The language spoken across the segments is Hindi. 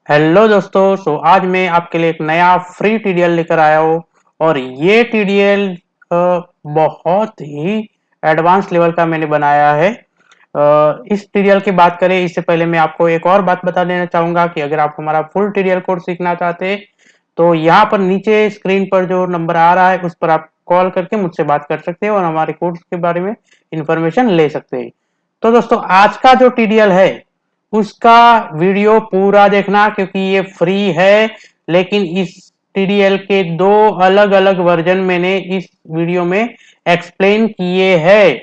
हेलो दोस्तों। आज मैं आपके लिए एक नया फ्री टीडीएल लेकर आया हूँ और ये टीडीएल बहुत ही एडवांस लेवल का मैंने बनाया है। इस टीडीएल की बात करें इससे पहले मैं आपको एक और बात बता देना चाहूंगा कि अगर आप हमारा फुल टीडीएल कोर्स सीखना चाहते हैं तो यहाँ पर नीचे स्क्रीन पर जो नंबर आ रहा है उस पर आप कॉल करके मुझसे बात कर सकते हैं और हमारे कोर्स के बारे में इंफॉर्मेशन ले सकते हैं। तो दोस्तों आज का जो टीडीएल है उसका वीडियो पूरा देखना क्योंकि ये फ्री है, लेकिन इस टीडीएल के दो अलग अलग वर्जन मैंने इस वीडियो में एक्सप्लेन किए हैं।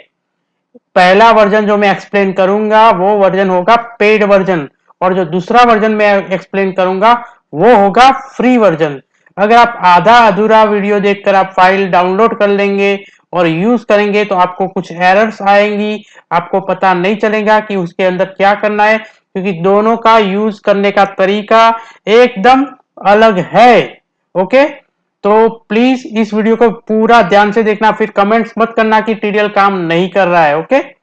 पहला वर्जन जो मैं एक्सप्लेन करूंगा वो वर्जन होगा पेड वर्जन और जो दूसरा वर्जन मैं एक्सप्लेन करूंगा वो होगा फ्री वर्जन। अगर आप आधा अधूरा वीडियो देखकर आप फाइल डाउनलोड कर लेंगे और यूज करेंगे तो आपको कुछ एरर्स आएंगी, आपको पता नहीं चलेगा कि उसके अंदर क्या करना है क्योंकि दोनों का यूज करने का तरीका एकदम अलग है। ओके, तो प्लीज इस वीडियो को पूरा ध्यान से देखना, फिर कमेंट्स मत करना कि टीडीएल काम नहीं कर रहा है। ओके,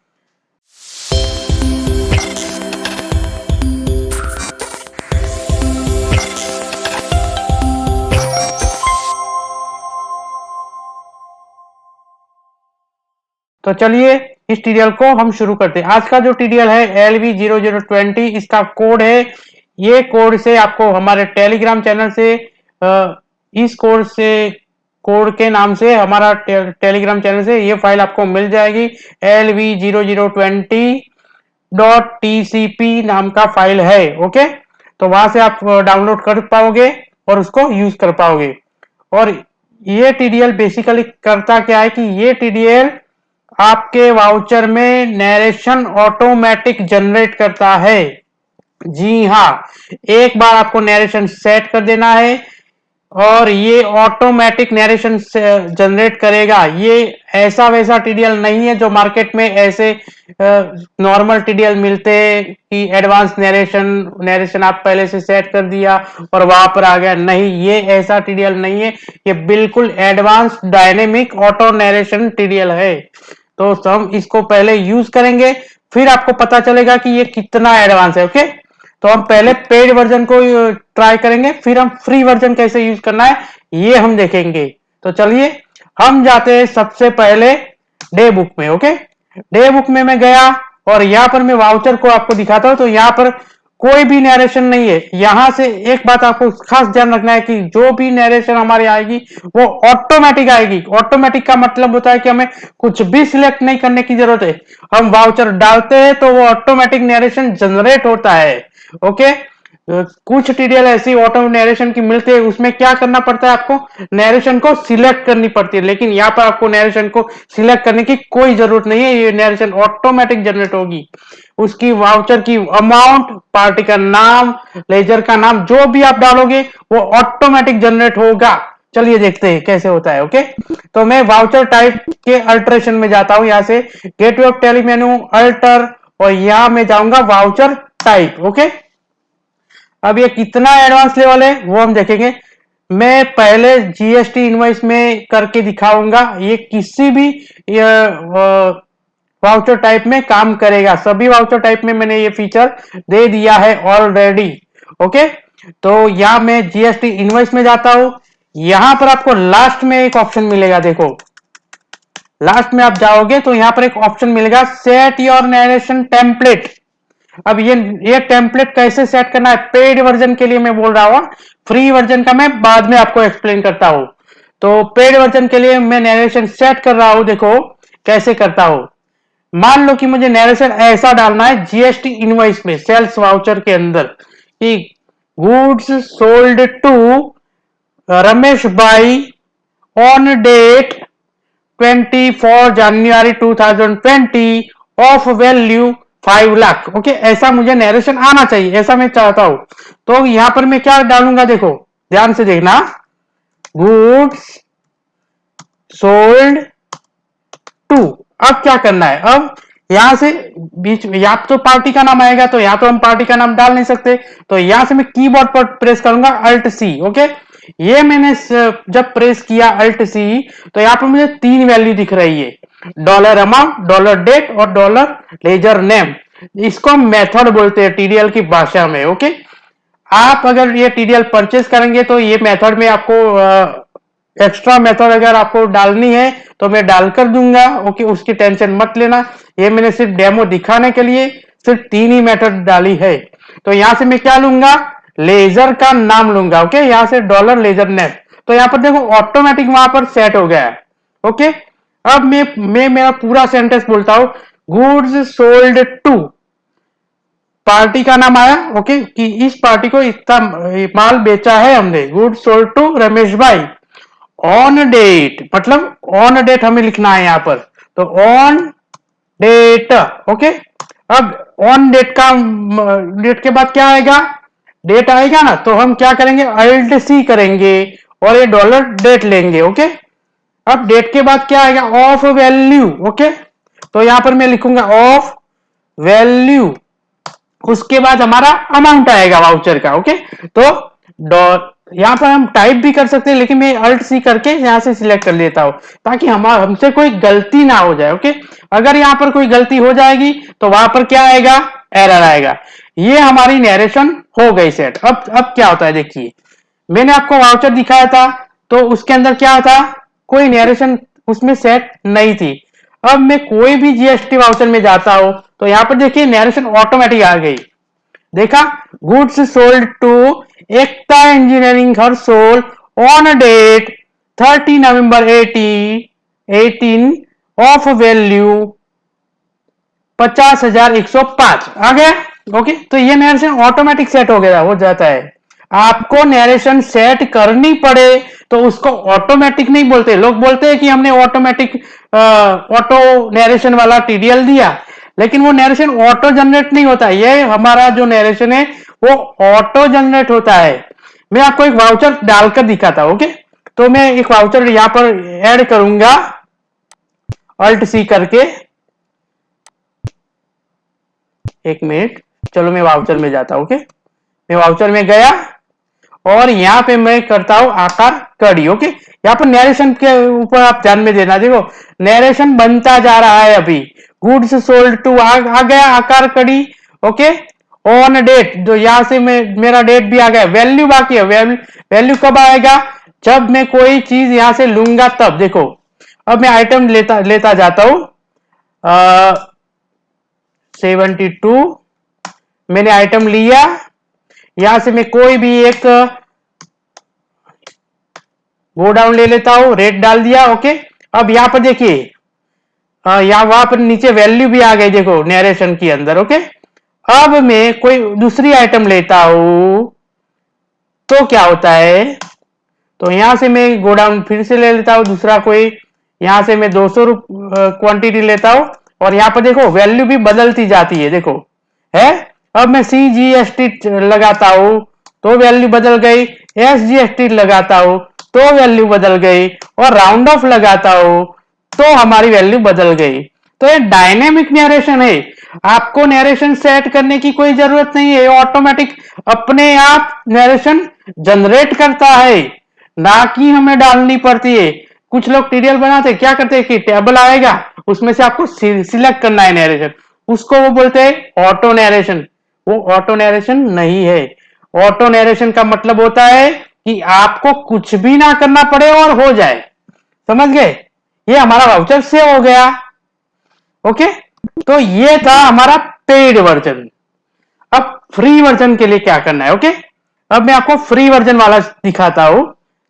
तो चलिए इस टीडीएल को हम शुरू करते हैं। आज का जो टीडीएल है LV0020, इसका कोड है। ये कोड से आपको हमारे टेलीग्राम चैनल से इस कोड के नाम से हमारा टेलीग्राम चैनल से ये फाइल आपको मिल जाएगी। LV0020.tcp नाम का फाइल है। ओके, तो वहां से आप डाउनलोड कर पाओगे और उसको यूज कर पाओगे। और ये टीडीएल बेसिकली करता क्या है कि ये टीडीएल आपके वाउचर में नरेशन ऑटोमेटिक जनरेट करता है। जी हाँ, एक बार आपको नरेशन सेट कर देना है और ये ऑटोमेटिक नरेशन जनरेट करेगा। ये ऐसा वैसा टीडीएल नहीं है जो मार्केट में ऐसे नॉर्मल टीडीएल मिलते हैं कि एडवांस नरेशन नरेशन आप पहले से सेट कर दिया और वहां पर आ गया। नहीं, ये ऐसा टीडीएल नहीं है, ये बिल्कुल advance dynamic auto narration TDL है। तो हम इसको पहले यूज करेंगे फिर आपको पता चलेगा कि ये कितना एडवांस है। ओके, तो हम पहले पेड वर्जन को ट्राई करेंगे फिर हम फ्री वर्जन कैसे यूज करना है ये हम देखेंगे। तो चलिए हम जाते हैं सबसे पहले डे बुक में। ओके, डे बुक में मैं गया और यहाँ पर मैं वाउचर को आपको दिखाता हूं। तो यहाँ पर कोई भी नरेशन नहीं है। यहां से एक बात आपको खास ध्यान रखना है कि जो भी नरेशन हमारी आएगी वो ऑटोमेटिक आएगी। ऑटोमेटिक का मतलब होता है कि हमें कुछ भी सिलेक्ट नहीं करने की जरूरत है। हम वाउचर डालते हैं तो वो ऑटोमेटिक नरेशन जनरेट होता है। ओके, कुछ टीडीएल ऐसी ऑटो नरेशन की मिलती है, उसमें क्या करना पड़ता है, आपको नरेशन को सिलेक्ट करनी पड़ती है, लेकिन यहाँ पर आपको नरेशन को सिलेक्ट करने की कोई जरूरत नहीं है। ये नरेशन ऑटोमेटिक जनरेट होगी। उसकी वाउचर की अमाउंट, पार्टी का नाम, लेजर का नाम जो भी आप डालोगे वो ऑटोमेटिक जनरेट होगा। चलिए देखते हैं कैसे होता है। ओके, तो मैं वाउचर टाइप के अल्टरेशन में जाता हूं। यहां से gateway of Tally menu alter और यहां मैं जाऊंगा वाउचर टाइप। ओके, अब ये कितना एडवांस लेवल है वो हम देखेंगे। मैं पहले जीएसटी इनवॉइस में करके दिखाऊंगा। ये किसी भी वाउचर टाइप में काम करेगा। सभी वाउचर टाइप में मैंने ये फीचर दे दिया है ऑलरेडी। ओके, तो यहां मैं जीएसटी इनवॉइस में जाता हूं। यहां पर आपको लास्ट में एक ऑप्शन मिलेगा। देखो, लास्ट में आप जाओगे तो यहां पर एक ऑप्शन मिलेगा सेट योर नरेशन टेम्पलेट। अब ये टेम्पलेट कैसे सेट करना है, पेड वर्जन के लिए मैं बोल रहा हूं। फ्री वर्जन का मैं बाद में आपको एक्सप्लेन करता हूं। तो पेड वर्जन के लिए मैं नरेशन सेट कर रहा हूं। देखो कैसे करता हूं। मान लो कि मुझे नरेशन ऐसा डालना है जीएसटी इनवॉइस में, सेल्स वाउचर के अंदर कि goods sold to Ramesh bhai on date 24 January 2020 of value 5 lakh. Okay, ऐसा मुझे नरेशन आना चाहिए, ऐसा मैं चाहता हूं। तो यहां पर मैं क्या डालूंगा, देखो ध्यान से देखना। Goods sold to. अब क्या करना है, अब यहां से बीच में या तो पार्टी का नाम आएगा तो यहां तो हम पार्टी का नाम डाल नहीं सकते, तो यहां से मैं कीबोर्ड पर प्रेस करूंगा अल्ट सी। ओके, ये मैंने जब प्रेस किया अल्ट सी तो यहां पर मुझे 3 वैल्यू दिख रही है, डॉलर अमाउंट, डॉलर डेट और डॉलर लेजर नेम। इसको हम मेथड बोलते हैं टीडीएल की भाषा में। ओके, आप अगर ये टीडीएल परचेस करेंगे तो ये मेथड में आपको एक्स्ट्रा मेथड अगर आपको डालनी है तो मैं डालकर दूंगा। ओके, उसकी टेंशन मत लेना। ये मैंने सिर्फ डेमो दिखाने के लिए सिर्फ 3 ही मेथड डाली है। तो यहां से मैं क्या लूंगा, लेजर का नाम लूंगा। ओके, यहां से डॉलर लेजर नेम, तो यहां पर देखो ऑटोमेटिक वहां पर सेट हो गया है। ओके, अब मैं मेरा पूरा सेंटेंस बोलता हूं। गुड्स सोल्ड टू, पार्टी का नाम आया। ओके, कि इस पार्टी को इतना माल बेचा है हमने। Good sold to Ramesh bhai on date, मतलब ऑन डेट हमें लिखना है यहां पर। तो ऑन डेट। ओके, अब ऑन डेट का डेट के बाद क्या आएगा, डेट आएगा ना, तो हम क्या करेंगे, अल्ट सी करेंगे और ये डॉलर डेट लेंगे। ओके, अब डेट के बाद क्या आएगा, ऑफ वैल्यू। ओके, तो यहां पर मैं लिखूंगा ऑफ वैल्यू। उसके बाद हमारा अमाउंट आएगा वाउचर का। ओके, तो यहां पर हम टाइप भी कर सकते हैं, लेकिन मैं अल्ट सी करके यहां से सिलेक्ट कर लेता हूं ताकि हमसे कोई गलती ना हो जाए। ओके, अगर यहां पर कोई गलती हो जाएगी तो वहां पर क्या आएगा, एरर आएगा। ये हमारी नरेशन हो गई सेट। अब क्या होता है, देखिए मैंने आपको वाउचर दिखाया था तो उसके अंदर क्या था, कोई नरेशन उसमें सेट नहीं थी। अब मैं कोई भी जीएसटी वाउचर में जाता हूं तो यहां पर देखिए नरेशन ऑटोमेटिक आ गई। देखा, goods sold to Ekta engineering हर सोल on date 30 November 18 of value 50,105 आ गया। ओके, तो ये नरेशन ऑटोमेटिक सेट हो जाता है। आपको नरेशन सेट करनी पड़े तो उसको ऑटोमेटिक नहीं बोलते। लोग बोलते हैं कि हमने ऑटोमेटिक ऑटो नरेशन वाला टीडीएल दिया, लेकिन वो नरेशन ऑटो जनरेट नहीं होता। ये हमारा जो नरेशन है वो ऑटो जनरेट होता है। मैं आपको एक वाउचर डालकर दिखाता हूं। ओके, तो मैं एक वाउचर यहां पर ऐड करूंगा अल्ट सी करके। एक मिनट, चलो मैं वाउचर में जाता हूं। ओके, मैं वाउचर में गया और यहां पे मैं करता हूं आकार कड़ी। ओके, यहां पर नरेशन के ऊपर आप ध्यान में देना। देखो नरेशन बनता जा रहा है। अभी गुड्स सोल्ड टू आ गया आकार कड़ी। ओके, ऑन डेट, जो यहां से मेरा डेट भी आ गया। वैल्यू बाकी है। वैल्यू कब आएगा, जब मैं कोई चीज यहां से लूंगा तब। देखो अब मैं आइटम लेता जाता हूं 72, मैंने आइटम लिया। यहां से मैं कोई भी एक गोडाउन ले लेता हूं, रेट डाल दिया। ओके, अब यहां पर देखिए यहां वहां पर नीचे वैल्यू भी आ गई, देखो नरेशन के अंदर। ओके, अब मैं कोई दूसरी आइटम लेता हूं तो क्या होता है, तो यहां से मैं गोडाउन फिर से ले लेता हूं दूसरा कोई। यहां से मैं 200 क्वांटिटी लेता हूं और यहां पर देखो वैल्यू भी बदलती जाती है। देखो है, अब मैं CGST लगाता हूं तो वैल्यू बदल गई, SGST लगाता हूं तो वैल्यू बदल गई, और राउंड ऑफ लगाता हूं तो हमारी वैल्यू बदल गई। तो ये डायनेमिक नरेशन है। आपको नरेशन सेट करने की कोई जरूरत नहीं है, ऑटोमेटिक अपने आप नरेशन जनरेट करता है, ना कि हमें डालनी पड़ती है। कुछ लोग टीडीएल बनाते क्या करते हैं कि टेबल आएगा, उसमें से आपको सिलेक्ट करना है नरेशन, उसको वो बोलते हैं ऑटो नरेशन। वो ऑटो नरेशन नहीं है। ऑटो नरेशन का मतलब होता है कि आपको कुछ भी ना करना पड़े और हो जाए। समझ गए, ये हमारा वाउचर से हो गया। ओके, तो ये था हमारा पेड वर्जन। अब फ्री वर्जन के लिए क्या करना है। ओके, अब मैं आपको फ्री वर्जन वाला दिखाता हूं।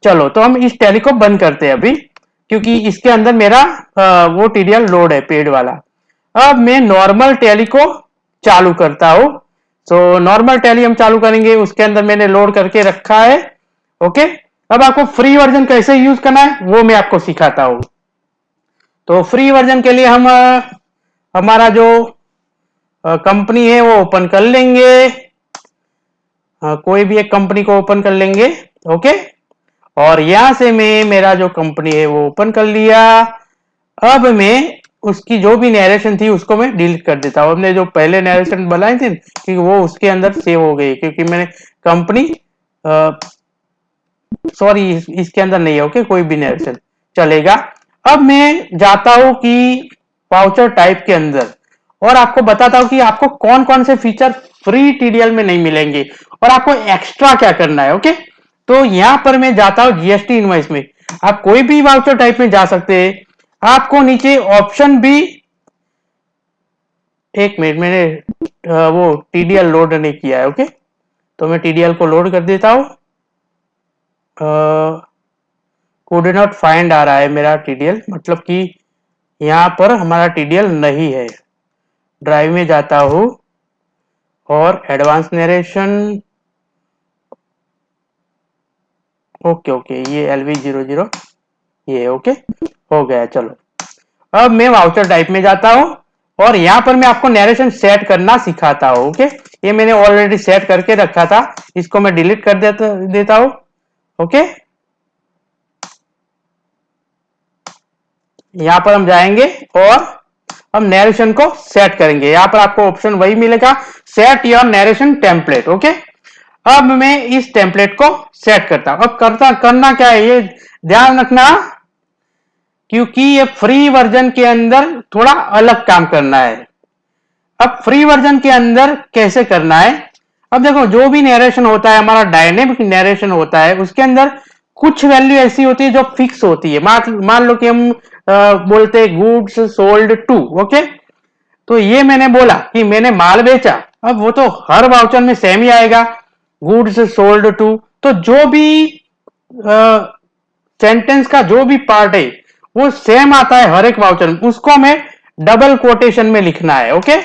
चलो, तो हम इस टैली को बंद करते हैं अभी, क्योंकि इसके अंदर मेरा वो टीडीएल लोड है पेड वाला। अब मैं नॉर्मल टैली को चालू करता हूं। तो नॉर्मल टैली हम चालू करेंगे, उसके अंदर मैंने लोड करके रखा है। ओके, अब आपको फ्री वर्जन कैसे यूज करना है वो मैं आपको सिखाता हूं। तो फ्री वर्जन के लिए हम हमारा जो कंपनी है वो ओपन कर लेंगे। कोई भी एक कंपनी को ओपन कर लेंगे। ओके, और यहां से मैं मेरा जो कंपनी है वो ओपन कर लिया। अब मैं उसकी जो भी नरेशन थी उसको मैं डिलीट कर देता हूं। हमने जो पहले नरेशन बनाई थी कि वो उसके अंदर सेव हो गई, क्योंकि मैंने कंपनी सॉरी इसके अंदर नहीं है। ओके, कोई भी नरेशन चलेगा। अब मैं जाता हूं कि वाउचर टाइप के अंदर, और आपको बताता हूं कि आपको कौन कौन से फीचर फ्री टीडीएल में नहीं मिलेंगे और आपको एक्स्ट्रा क्या करना है। ओके, तो यहां पर मैं जाता हूं जीएसटी इनवॉइस में। आप कोई भी वाउचर टाइप में जा सकते हैं। आपको नीचे ऑप्शन भी, एक मिनट, मैंने वो टीडीएल लोड नहीं किया है। ओके, तो मैं टीडीएल को लोड कर देता हूं। कुड नॉट फाइंड आ रहा है मेरा टीडीएल, मतलब कि यहां पर हमारा टीडीएल नहीं है। ड्राइव में जाता हूं और एडवांस नरेशन, ओके ओके, ये LV00 ये ओके हो गया। चलो, अब मैं वाउचर टाइप में जाता हूं और यहां पर मैं आपको नरेशन सेट करना सिखाता हूं। ओके, ये मैंने ऑलरेडी सेट करके रखा था, इसको मैं डिलीट कर देता हूं। ओके, यहां पर हम जाएंगे और हम नरेशन को सेट करेंगे। यहां पर आपको ऑप्शन वही मिलेगा, set your narration template. Okay, अब मैं इस टेम्पलेट को सेट करता हूं। अब करना क्या है, ये ध्यान रखना, क्योंकि ये फ्री वर्जन के अंदर थोड़ा अलग काम करना है। अब फ्री वर्जन के अंदर कैसे करना है, अब देखो, जो भी नरेशन होता है, हमारा डायनेमिक नरेशन होता है, उसके अंदर कुछ वैल्यू ऐसी होती है जो फिक्स होती है। मान लो कि हम बोलते हैं गुड्स सोल्ड टू। ओके, तो ये मैंने बोला कि मैंने माल बेचा, अब वो तो हर वाउचर में सेम ही आएगा, गुड्स सोल्ड टू। तो जो भी सेंटेंस का जो भी पार्ट है वो सेम आता है हर एक वाउचर में, उसको हमें डबल कोटेशन में लिखना है। ओके,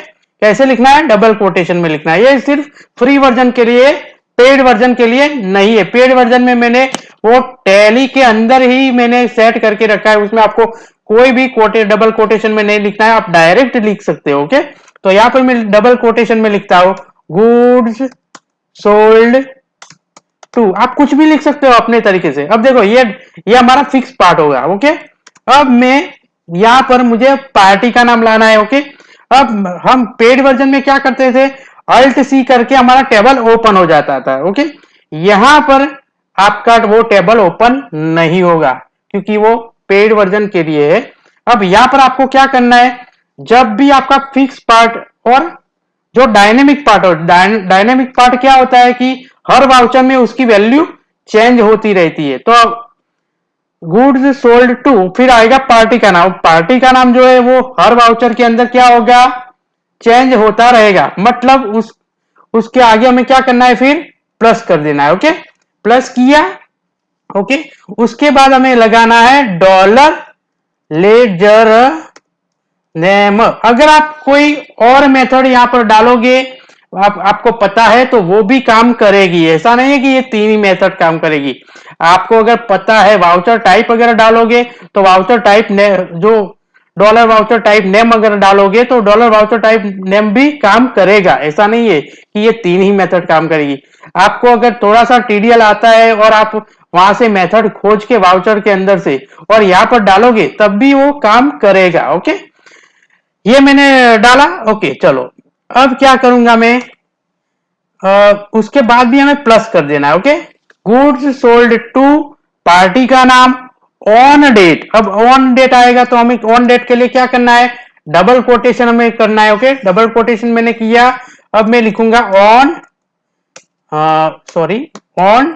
कैसे लिखना है, डबल कोटेशन में लिखना है। ये सिर्फ फ्री वर्जन के लिए, पेड वर्जन के लिए नहीं है। पेड वर्जन में मैंने वो टैली के अंदर ही मैंने सेट करके रखा है, उसमें आपको कोई भी डबल कोटेशन में नहीं लिखना है, आप डायरेक्ट लिख सकते हो। ओके, तो यहां पर मैं डबल कोटेशन में लिखता हूं, गुड्स सोल्ड टू। आप कुछ भी लिख सकते हो अपने तरीके से। अब देखो, ये हमारा फिक्स पार्ट होगा। ओके, अब मैं यहां पर मुझे पार्टी का नाम लाना है। ओके, अब हम पेड वर्जन में क्या करते थे, अल्ट सी करके हमारा टेबल ओपन हो जाता था। ओके, यहां पर आपका वो टेबल ओपन नहीं होगा क्योंकि वो पेड वर्जन के लिए है। अब यहां पर आपको क्या करना है, जब भी आपका फिक्स पार्ट और जो डायनेमिक पार्ट हो, डायनेमिक पार्ट क्या होता है कि हर वाउचर में उसकी वैल्यू चेंज होती रहती है। तो गुड्स सोल्ड टू, फिर आएगा पार्टी का नाम। पार्टी का नाम जो है वो हर वाउचर के अंदर क्या होगा, चेंज होता रहेगा। मतलब उसके आगे हमें क्या करना है, फिर प्लस कर देना है। ओके, प्लस किया। ओके, उसके बाद हमें लगाना है डॉलर लेजर नेम। अगर आप कोई और मेथड यहां पर डालोगे, आपको पता है, तो वो भी काम करेगी। ऐसा नहीं है कि ये तीन ही मेथड काम करेगी। आपको अगर पता है, वाउचर टाइप अगर डालोगे तो वाउचर टाइप ने जो डॉलर वाउचर टाइप नेम अगर डालोगे तो डॉलर वाउचर टाइप नेम भी काम करेगा। ऐसा नहीं है कि ये तीन ही मेथड काम करेगी। आपको अगर थोड़ा सा टीडीएल आता है और आप वहां से मेथड खोज के वाउचर के अंदर से और यहां पर डालोगे तब भी वो काम करेगा। ओके, ये मैंने डाला। ओके, चलो, अब क्या करूंगा मैं, उसके बाद भी हमें प्लस कर देना है। Okay, goods sold to, party का नाम, ऑन डेट। अब ऑन डेट आएगा तो हमें ऑन डेट के लिए क्या करना है, डबल कोटेशन हमें करना है। ओके, डबल कोटेशन मैंने किया। अब मैं लिखूंगा ऑन, सॉरी, ऑन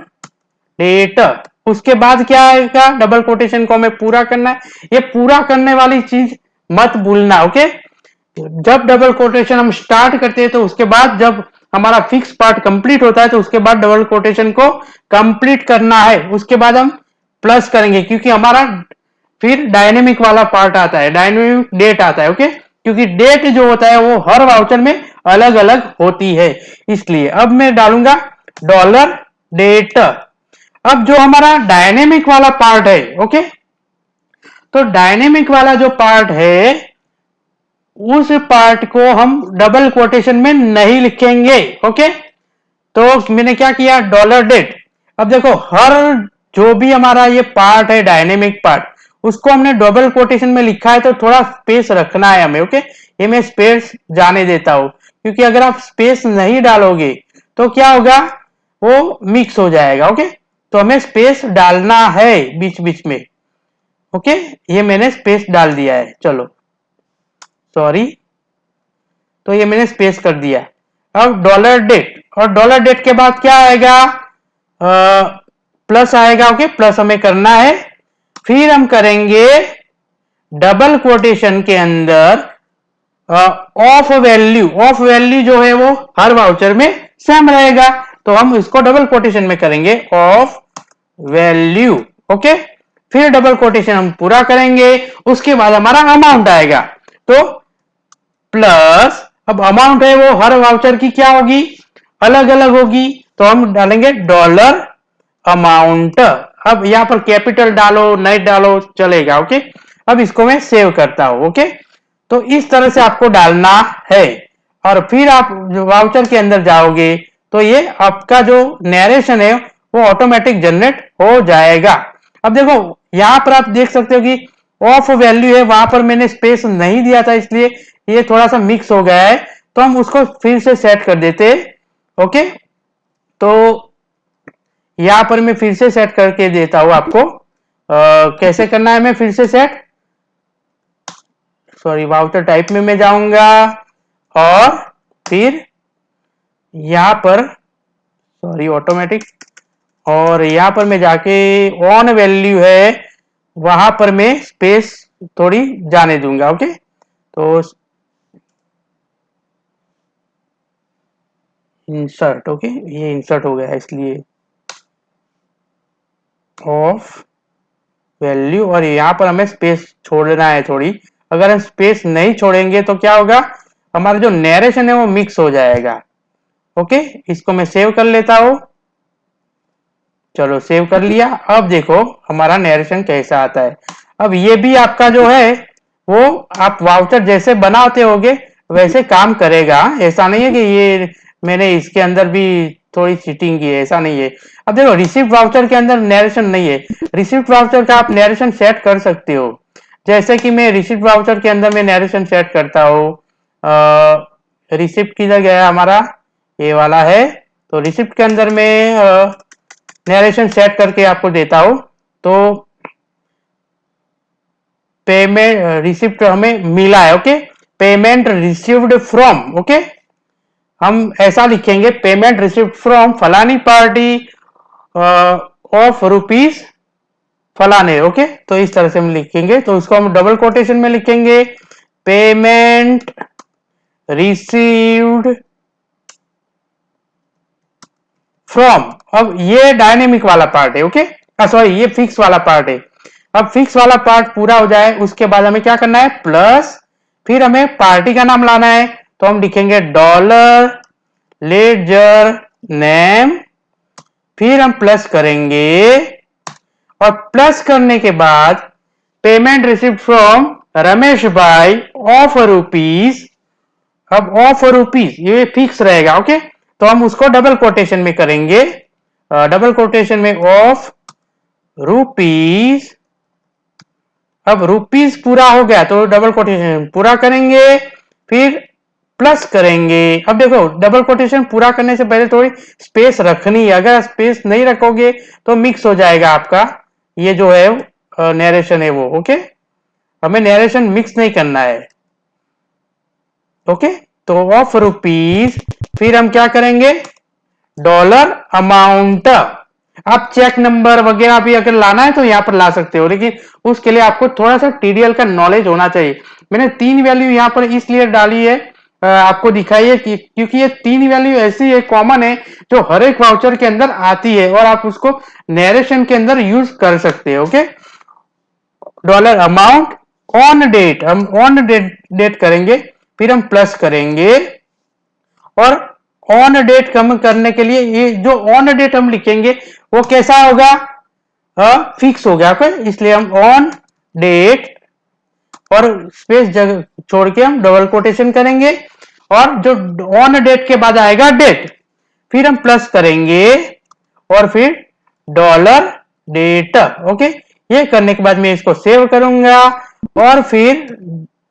डेट। उसके बाद क्या आएगा, डबल कोटेशन को हमें पूरा करना है। ये पूरा करने वाली चीज मत भूलना। ओके, जब डबल कोटेशन हम स्टार्ट करते हैं तो उसके बाद जब हमारा फिक्स पार्ट कंप्लीट होता है तो उसके बाद डबल कोटेशन को कंप्लीट करना है। उसके बाद हम प्लस करेंगे क्योंकि हमारा फिर डायनेमिक वाला पार्ट आता है, डायनेमिक डेट आता है। ओके, क्योंकि डेट जो होता है वो हर वाउचर में अलग अलग होती है, इसलिए अब मैं डालूंगा डॉलर डेट। अब जो हमारा डायनेमिक वाला पार्ट है, ओके, तो डायनेमिक वाला जो पार्ट है उस पार्ट को हम डबल कोटेशन में नहीं लिखेंगे। ओके, तो मैंने क्या किया, डॉलर डेट। अब देखो, हर जो भी हमारा ये पार्ट है डायनेमिक पार्ट, उसको हमने डबल कोटेशन में लिखा है तो थोड़ा स्पेस रखना है हमें। ओके, ये मैं स्पेस जाने देता हूं क्योंकि अगर आप स्पेस नहीं डालोगे तो क्या होगा, वो मिक्स हो जाएगा। ओके, तो हमें स्पेस डालना है बीच बीच में। ओके, ये मैंने स्पेस डाल दिया है। चलो, सॉरी, तो ये मैंने स्पेस कर दिया। अब डॉलर डेट, और डॉलर डेट के बाद क्या आएगा, प्लस आएगा। ओके, प्लस हमें करना है। फिर हम करेंगे डबल कोटेशन के अंदर ऑफ वैल्यू। ऑफ वैल्यू जो है वो हर वाउचर में सेम रहेगा, तो हम इसको डबल कोटेशन में करेंगे ऑफ वैल्यू। ओके, फिर डबल कोटेशन हम पूरा करेंगे, उसके बाद हमारा अमाउंट आएगा। तो प्लस, अब अमाउंट है वो हर वाउचर की क्या होगी, अलग अलग होगी, तो हम डालेंगे डॉलर अमाउंट। अब यहां पर कैपिटल डालो नहीं डालो चलेगा। ओके, अब इसको मैं सेव करता हूं। ओके, तो इस तरह से आपको डालना है, और फिर आप वाउचर के अंदर जाओगे तो ये आपका जो नरेशन है वो ऑटोमेटिक जनरेट हो जाएगा। अब देखो यहां पर आप देख सकते हो कि ऑफ वैल्यू है, वहां पर मैंने स्पेस नहीं दिया था, इसलिए ये थोड़ा सा मिक्स हो गया है, तो हम उसको फिर से सेट कर देते। ओके, तो यहां पर मैं फिर से सेट करके देता हूं आपको। कैसे करना है, मैं फिर से सेट, सॉरी, वाउचर टाइप में मैं जाऊंगा, और फिर यहां पर, सॉरी, ऑटोमेटिक, और यहां पर मैं जाके ऑन वैल्यू है वहां पर मैं स्पेस थोड़ी जाने दूंगा। ओके, तो इंसर्ट, ओके, ये इंसर्ट हो गया इसलिए ऑफ वैल्यू, और यहां पर हमें स्पेस छोड़ना है थोड़ी। अगर हम स्पेस नहीं छोड़ेंगे तो क्या होगा, हमारा जो नरेशन है वो मिक्स हो जाएगा। ओके, इसको मैं सेव कर लेता हूं। चलो सेव कर लिया। अब देखो हमारा नरेशन कैसा आता है। अब ये भी आपका जो है वो आप वाउचर जैसे बनाते होगे वैसे काम करेगा। ऐसा नहीं है कि ये मैंने इसके अंदर भी थोड़ी चीटिंग की है, ऐसा नहीं है। अब देखो रिसिप्ट वाउचर के अंदर नरेशन नहीं है, रिसिप्ट वाउचर का आप नरेशन सेट कर सकते हो। जैसे कि मैं रिसिप्ट वाउचर के अंदर मैं नरेशन सेट करता हूँ। रिसिप्ट किधर गया हमारा, ये वाला है, तो रिसिप्ट के अंदर में नरेशन सेट करके आपको देता हूं। तो पेमेंट रिसिप्ट हमें मिला है। Okay, payment received from, okay, हम ऐसा लिखेंगे, पेमेंट रिसीव्ड फ्रॉम फलानी पार्टी ऑफ रुपीज फलाने। ओके, तो इस तरह से हम लिखेंगे, तो उसको हम डबल कोटेशन में लिखेंगे, पेमेंट रिसीव्ड फ्रॉम। अब ये डायनेमिक वाला पार्ट है। ओके, सॉरी, ये फिक्स वाला पार्ट है। अब फिक्स वाला पार्ट पूरा हो जाए उसके बाद हमें क्या करना है, प्लस, फिर हमें पार्टी का नाम लाना है, तो हम लिखेंगे डॉलर लेजर नेम, फिर हम प्लस करेंगे, और प्लस करने के बाद पेमेंट रिसीव्ड फ्रॉम रमेश भाई ऑफ रुपीज। अब ऑफ रुपीज ये फिक्स रहेगा। ओके, तो हम उसको डबल कोटेशन में करेंगे, डबल कोटेशन में ऑफ रुपीज। अब रुपीज पूरा हो गया तो डबल कोटेशन पूरा करेंगे, फिर प्लस करेंगे। अब देखो डबल कोटेशन पूरा करने से पहले थोड़ी स्पेस रखनी है, अगर स्पेस नहीं रखोगे तो मिक्स हो जाएगा आपका ये जो है नरेशन है वो। ओके, हमें नरेशन मिक्स नहीं करना है। ओके, तो ऑफ रुपीज, फिर हम क्या करेंगे, डॉलर अमाउंट। आप चेक नंबर वगैरह भी अगर लाना है तो यहां पर ला सकते हो, लेकिन उसके लिए आपको थोड़ा सा टीडीएल का नॉलेज होना चाहिए। मैंने 3 वैल्यू यहां पर इसलिए डाली है, आपको दिखाई है कि क्योंकि ये 3 वैल्यू ऐसी है, कॉमन है, जो हर एक वाउचर के अंदर आती है और आप उसको नरेशन के अंदर यूज कर सकते हो। Okay, dollar amount, on date, हम ऑन डेट करेंगे, फिर हम प्लस करेंगे, और ऑन डेट कम करने के लिए ये जो ऑन डेट हम लिखेंगे वो कैसा होगा, फिक्स हो गया। इसलिए हम ऑन डेट और स्पेस जगह छोड़ के हम डबल कोटेशन करेंगे, और जो ऑन डेट के बाद आएगा डेट, फिर हम प्लस करेंगे, और फिर डॉलर डेट। ओके, ये करने के बाद मैं इसको सेव करूंगा, और फिर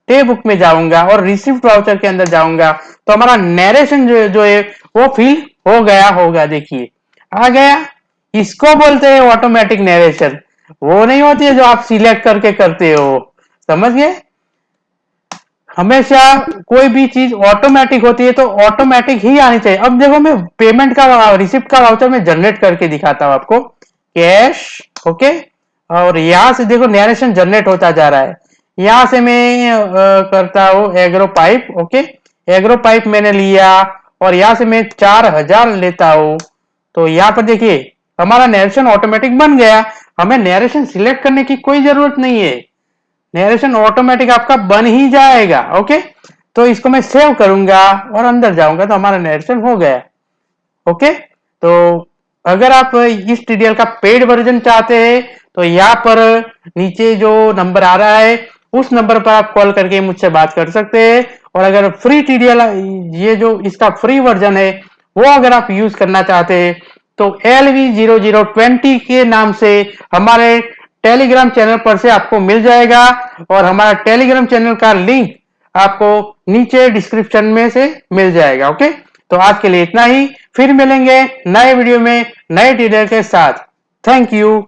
पे बुक में जाऊंगा और रिसिप्ट वाउचर के अंदर जाऊंगा, तो हमारा नरेशन जो है वो फिल हो गया होगा। देखिए आ गया, इसको बोलते हैं ऑटोमेटिक नरेशन, वो नहीं होती है जो आप सिलेक्ट करके करते हो। समझ गए? हमेशा कोई भी चीज ऑटोमेटिक होती है तो ऑटोमेटिक ही आनी चाहिए। अब देखो मैं पेमेंट का रिसिप्ट का वाउचर में जनरेट करके दिखाता हूं आपको। कैश, ओके, और यहां से देखो नरेशन जनरेट होता जा रहा है। यहां से मैं करता हूं agro pipe, okay, agro pipe मैंने लिया और यहां से मैं 4000 लेता हूं। तो यहाँ पर देखिए हमारा नरेशन ऑटोमेटिक बन गया। हमें नरेशन सिलेक्ट करने की कोई जरूरत नहीं है, नरेशन ऑटोमेटिक आपका बन ही जाएगा। ओके, तो इसको मैं सेव करूंगा और अंदर जाऊंगा तो हमारा नरेशन हो गया। ओके, तो अगर आप इस टीडीएल का पेड वर्जन चाहते हैं तो यहाँ पर नीचे जो नंबर आ रहा है उस नंबर पर आप कॉल करके मुझसे बात कर सकते हैं। और अगर फ्री टीडीएल, ये जो इसका फ्री वर्जन है वो अगर आप यूज करना चाहते हैं तो LV0020 के नाम से हमारे टेलीग्राम चैनल पर से आपको मिल जाएगा। और हमारा टेलीग्राम चैनल का लिंक आपको नीचे डिस्क्रिप्शन में से मिल जाएगा। ओके, तो आज के लिए इतना ही, फिर मिलेंगे नए वीडियो में नए टीडीएल के साथ। Thank you.